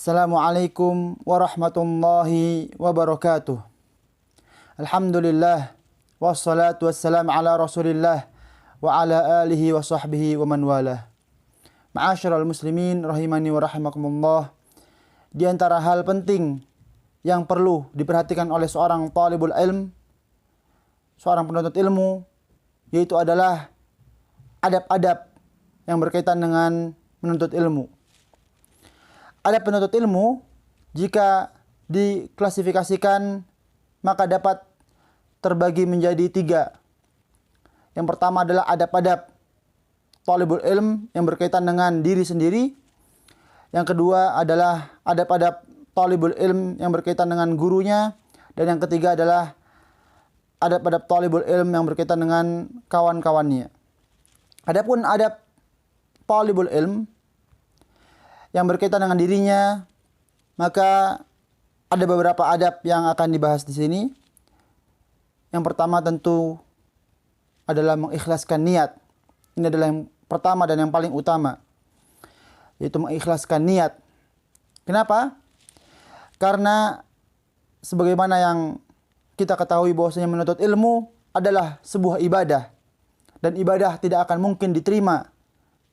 Assalamualaikum warahmatullahi wabarakatuh. Alhamdulillah wassalatu wassalamu ala Rasulillah wa ala alihi wa sahbihi wa man walah. Ma'asyiral muslimin rahimani wa rahimakumullah. Di antara hal penting yang perlu diperhatikan oleh seorang talibul ilm, seorang penuntut ilmu, yaitu adalah adab-adab yang berkaitan dengan menuntut ilmu. Adab penuntut ilmu jika diklasifikasikan maka dapat terbagi menjadi 3. Yang pertama adalah adab-adab talibul ilm yang berkaitan dengan diri sendiri. Yang kedua adalah adab-adab talibul ilm yang berkaitan dengan gurunya. Dan yang ketiga adalah adab-adab talibul ilm yang berkaitan dengan kawan-kawannya. Adapun adab talibul ilm yang berkaitan dengan dirinya, maka ada beberapa adab yang akan dibahas di sini. Yang pertama tentu adalah mengikhlaskan niat. Ini adalah yang pertama dan yang paling utama, yaitu mengikhlaskan niat. Kenapa? Karena sebagaimana yang kita ketahui bahwasanya menuntut ilmu adalah sebuah ibadah, dan ibadah tidak akan mungkin diterima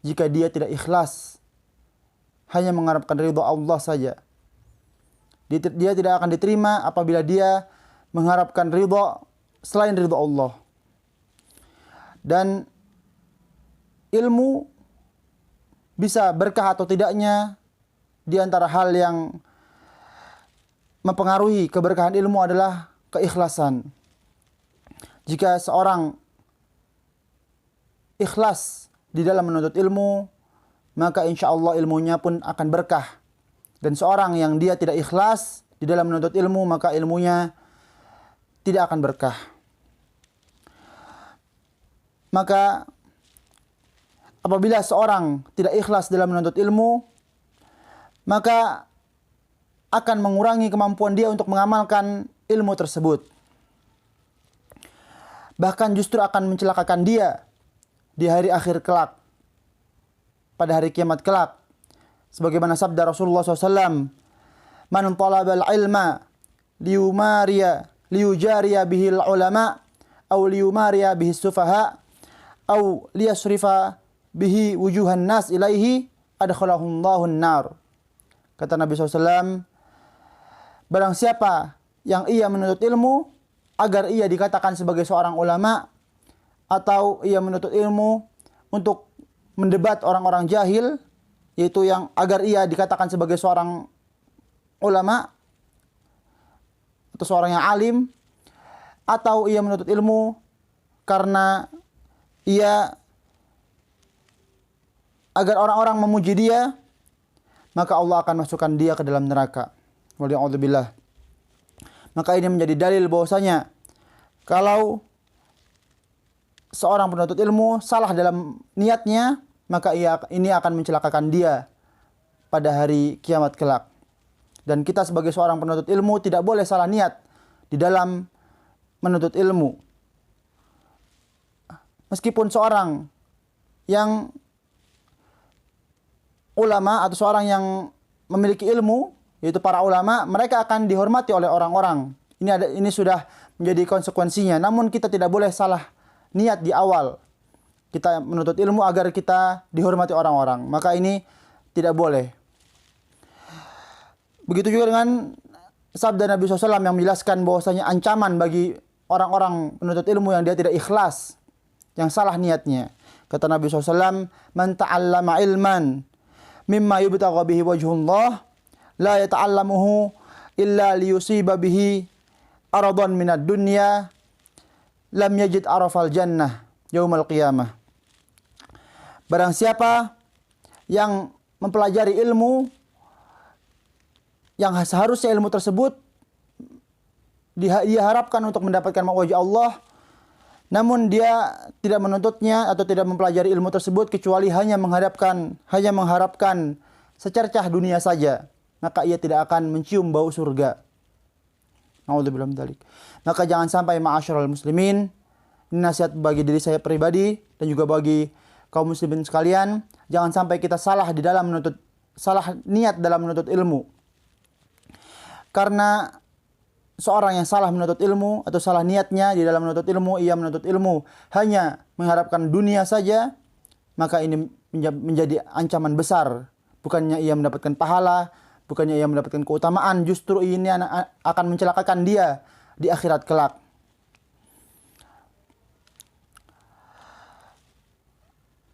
jika dia tidak ikhlas, hanya mengharapkan ridha Allah saja. Dia tidak akan diterima apabila dia mengharapkan ridha selain ridha Allah. Dan ilmu bisa berkah atau tidaknya, di antara hal yang mempengaruhi keberkahan ilmu adalah keikhlasan. Jika seorang ikhlas di dalam menuntut ilmu, maka insya Allah ilmunya pun akan berkah. Dan seorang yang dia tidak ikhlas di dalam menuntut ilmu, maka ilmunya tidak akan berkah. Maka apabila seorang tidak ikhlas dalam menuntut ilmu, maka akan mengurangi kemampuan dia untuk mengamalkan ilmu tersebut. Bahkan justru akan mencelakakan dia di hari akhir kelak, pada hari kiamat kelak. Sebagaimana sabda Rasulullah SAW, "Man talabal ilma liyujariya bihil ulama, aw liyumariya bihis sufaha, aw liyasrifa bihi wujuhan nas ilaihi, adkhalahullahu an-nar." Kata Nabi SAW, barang siapa yang ia menuntut ilmu agar ia dikatakan sebagai seorang ulama, atau ia menuntut ilmu untuk mendebat orang-orang jahil, yaitu yang agar ia dikatakan sebagai seorang ulama atau seorang yang alim, atau ia menuntut ilmu karena ia agar orang-orang memuji dia, maka Allah akan masukkan dia ke dalam neraka. Waliya'udzubillah. Maka ini menjadi dalil bahwasanya kalau seorang penuntut ilmu salah dalam niatnya, maka ini akan mencelakakan dia pada hari kiamat kelak. Dan kita sebagai seorang penuntut ilmu tidak boleh salah niat di dalam menuntut ilmu. Meskipun seorang yang ulama atau seorang yang memiliki ilmu, yaitu para ulama, mereka akan dihormati oleh orang-orang. Ini sudah menjadi konsekuensinya. Namun kita tidak boleh salah niat di awal. Kita menuntut ilmu agar kita dihormati orang-orang, maka ini tidak boleh. Begitu juga dengan sabda Nabi SAW yang menjelaskan bahwasanya ancaman bagi orang-orang penuntut ilmu yang dia tidak ikhlas, yang salah niatnya. Kata Nabi SAW, "Man ta'allama ilman mimma yubtagha bihi wajhullah, la yata'allamuhu illa liyusiba bihi aradan minad dunya, lam yajid arafal jannah yaumal qiyamah." Barang siapa yang mempelajari ilmu yang seharusnya ilmu tersebut diharapkan untuk mendapatkan wajah Allah, namun dia tidak menuntutnya atau tidak mempelajari ilmu tersebut kecuali hanya mengharapkan secercah dunia saja, maka ia tidak akan mencium bau surga. Na'udzubillah min dzalik. Maka jangan sampai, ma'asyiral muslimin, ini nasihat bagi diri saya pribadi dan juga bagi kaum muslimin sekalian, jangan sampai kita salah niat dalam menuntut ilmu. karena seorang yang salah menuntut ilmu atau salah niatnya di dalam menuntut ilmu, ia menuntut ilmu hanya mengharapkan dunia saja, maka ini menjadi ancaman besar. Bukannya ia mendapatkan pahala, bukannya ia mendapatkan keutamaan, justru ini akan mencelakakan dia di akhirat kelak.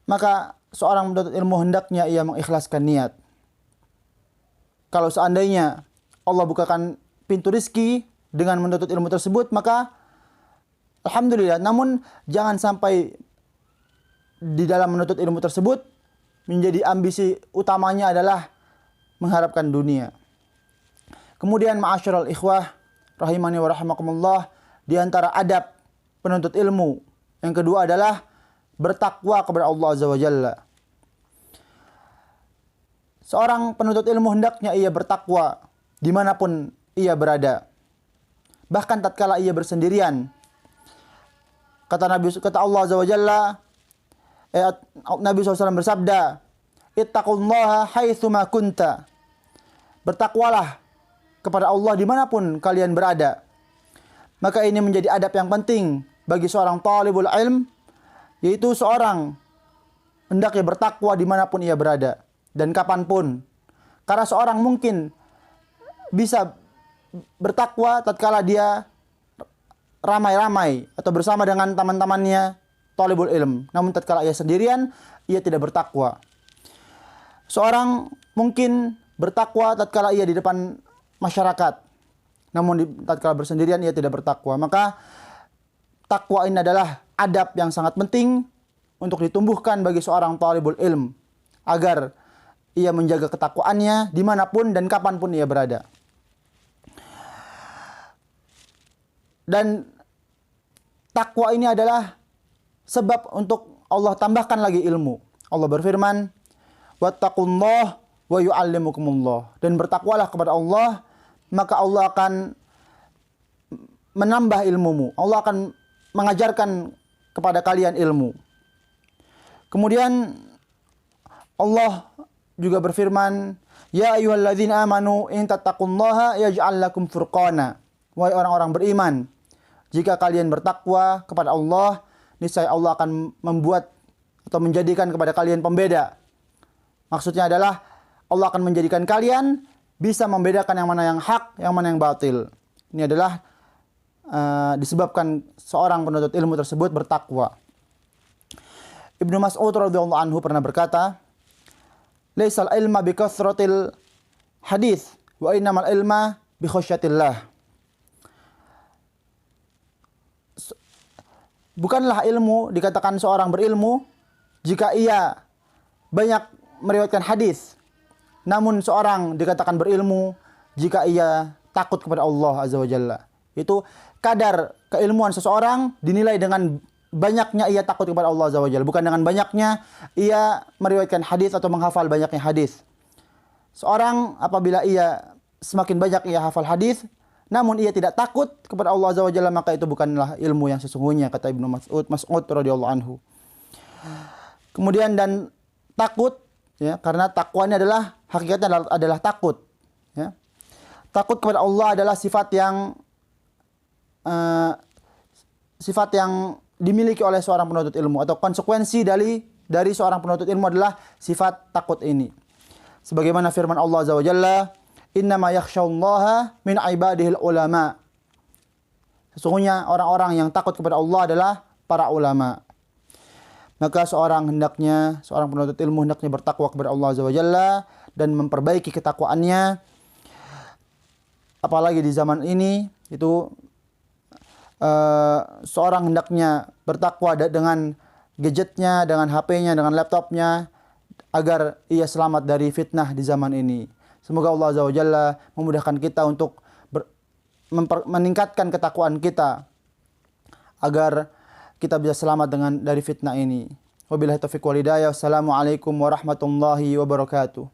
Maka seorang menuntut ilmu hendaknya ia mengikhlaskan niat. Kalau seandainya Allah bukakan pintu rizki dengan menuntut ilmu tersebut, maka alhamdulillah. Namun jangan sampai di dalam menuntut ilmu tersebut menjadi ambisi utamanya adalah mengharapkan dunia. Kemudian ma'asyiral ikhwah rahimani wa rahimakumullah, di antara adab penuntut ilmu yang kedua adalah bertakwa kepada Allah Azza wa Jalla. Seorang penuntut ilmu hendaknya ia bertakwa dimanapun ia berada. Bahkan tatkala ia bersendirian. Kata Allah Azza wa Jalla, Nabi SAW bersabda, ittaqullaha haitsuma kunta. Bertakwalah kepada Allah dimanapun kalian berada. Maka ini menjadi adab yang penting bagi seorang talibul ilm, yaitu seorang hendaknya bertakwa dimanapun ia berada dan kapanpun. Karena seorang mungkin bisa bertakwa tatkala dia ramai-ramai atau bersama dengan teman-temannya talibul ilm. Namun tatkala ia sendirian, ia tidak bertakwa. Seorang mungkin bertakwa tatkala ia di depan masyarakat. Namun tatkala bersendirian ia tidak bertakwa. Maka takwa ini adalah adab yang sangat penting untuk ditumbuhkan bagi seorang talibul ilm agar ia menjaga ketakwaannya dimanapun dan kapanpun ia berada. Dan takwa ini adalah sebab untuk Allah tambahkan lagi ilmu. Allah berfirman, wattaqullah wa yu'allimukumullah. Dan bertakwalah kepada Allah, maka Allah akan menambah ilmumu. Allah akan mengajarkan kepada kalian ilmu. Kemudian Allah juga berfirman, ya ayyuhalladzina amanu in tattaqullaha yaj'al lakum furqana. Wahai orang-orang beriman, jika kalian bertakwa kepada Allah, niscaya Allah akan membuat atau menjadikan kepada kalian pembeda. Maksudnya adalah Allah akan menjadikan kalian bisa membedakan yang mana yang hak, yang mana yang batil. Ini adalah disebabkan seorang penuntut ilmu tersebut bertakwa. Ibnu Mas'ud radhiyallahu anhu pernah berkata, laisal ilma bi kathratil hadits wa innamal ilma bi khasyatillah. Bukanlah ilmu dikatakan seorang berilmu jika ia banyak meriwayatkan hadis. Namun seorang dikatakan berilmu jika ia takut kepada Allah Azza wa Jalla. Itu kadar keilmuan seseorang dinilai dengan banyaknya ia takut kepada Allah Azza wa Jalla, bukan dengan banyaknya ia meriwayatkan hadis atau menghafal banyaknya hadis. Seorang apabila ia semakin banyak ia hafal hadis, namun ia tidak takut kepada Allah Azza wa Jalla, maka itu bukanlah ilmu yang sesungguhnya, kata Ibnu Mas'ud radhiyallahu anhu. Kemudian dan takut, ya, karena takwa ini adalah hakikatnya adalah takut, ya. Takut kepada Allah adalah sifat yang dimiliki oleh seorang penuntut ilmu, atau konsekuensi dari seorang penuntut ilmu adalah sifat takut ini. Sebagaimana firman Allah Azza wa Jalla, innama yakhsyallaha min ibadihil ulama. Sesungguhnya orang-orang yang takut kepada Allah adalah para ulama. Maka seorang penuntut ilmu hendaknya bertakwa kepada Allah Azza wa Jalla dan memperbaiki ketakwaannya. Apalagi di zaman ini itu seorang hendaknya bertakwa dengan gadgetnya, dengan HP-nya, dengan laptopnya, agar ia selamat dari fitnah di zaman ini. Semoga Allah Azza wa Jalla memudahkan kita untuk meningkatkan ketakwaan kita agar kita bisa selamat dari fitnah ini. Wabillahi taufiq wal hidayah. Wassalamualaikum warahmatullahi wabarakatuh.